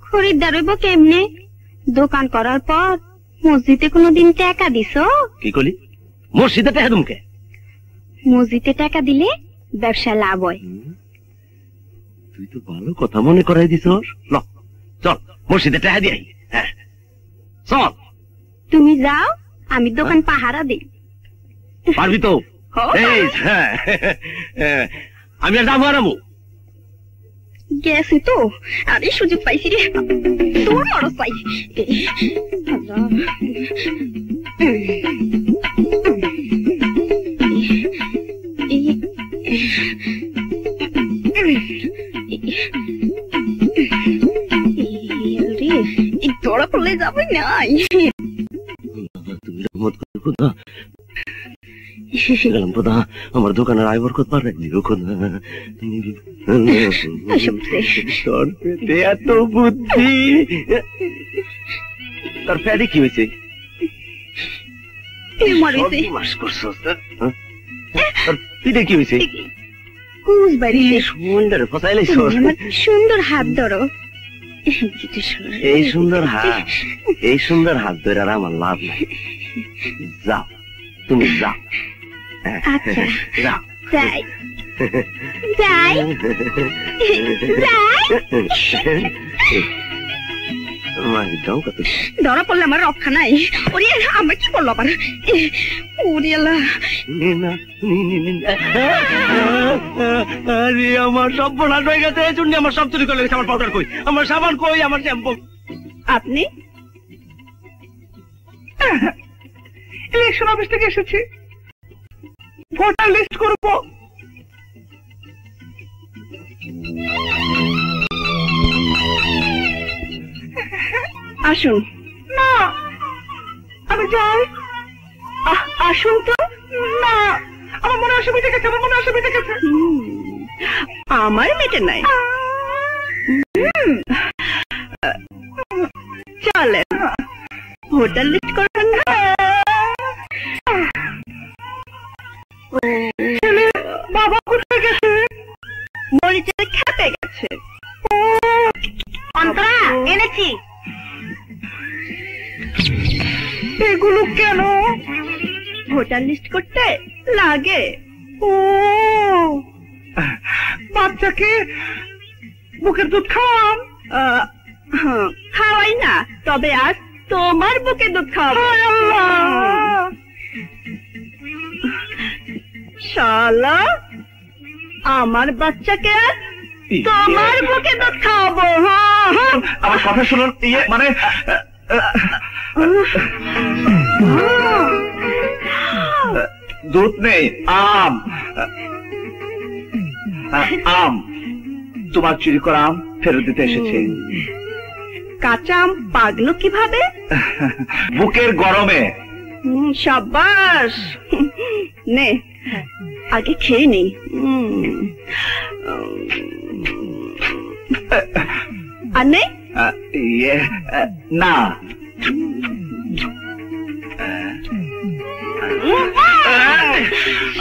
খরিদ্দার হইব কেমনে? দোকান করার পর মসজিদে কোনদিন টাকা দিছ? কি কলি? মসজিদে টাকা দুমকে? মসজিদে টাকা দিলে ব্যবসা লাভ হয়। তুই তো ভালো কথা মনে করাই দিছ। চল মসজিদে টাকা দিই। হ্যাঁ চল। তুমি যাও, আমি দোকান পাহারা দিই। পারবি তো? আমি আর যাবো আরামু গেছি তো, আরে সুযোগ পাইছি রে, তোর মরস পাই। ধরা পড়লে যাবে নাই। তুমি রহমত করো না, আমার দোকানের আয় বরকত পারে এত বুদ্ধি। তার প্যাডে কি হয়েছে? কি হয়েছে? সুন্দর হাত ধরো। এই সুন্দর হাত ধরে আর আমার লাভ নাই। যাও তুমি যাও। আচ্ছা যাই যাই যাই। ধরা পড়লে আমার রক্ষা নাই। ওরে আমার কি করলো আবার? আমার সব বোনাস হয়ে গেছে। আমার সব চুরি করে গেছে। আমার পাউডার কই, আমার সাবান কই, আমার শ্যাম্পু? আপনি ইলেকশন অফিস থেকে এসেছি, ভোটার লিস্ট করবো। আসুন। না আমি যাই। আসুন তো। না আমার মনে অসুবিধা গেছে, আমার মনে অসুবিধা গেছে। আমার মেটে নাই। চলেন ভোটার লিস্ট করবেন না? বাবা কোথায় গেছে? মরিচে খেতে গেছে। এনেছি। এগুলো কেন? ভোটার লিস্ট করতে লাগে। ও বাচ্চাকে বুকের দুধ খাওয়ান? খাওয়াই না, তবে আজ তোমার বুকে দুধ খাওয়াবো। শালা আমার বাচ্চাকে তোমার বুকে দুধ খাওয়াবো। আমার কথা শুনুন। মানে দুধ নেই, আম। আম তোমার চুরি করা আম ফেরত দিতে এসেছে। কাঁচা আম পাগলো কিভাবে? বুকের গরমে। সাবাস, নে আগে খেয়ে নেই। আর নেই না।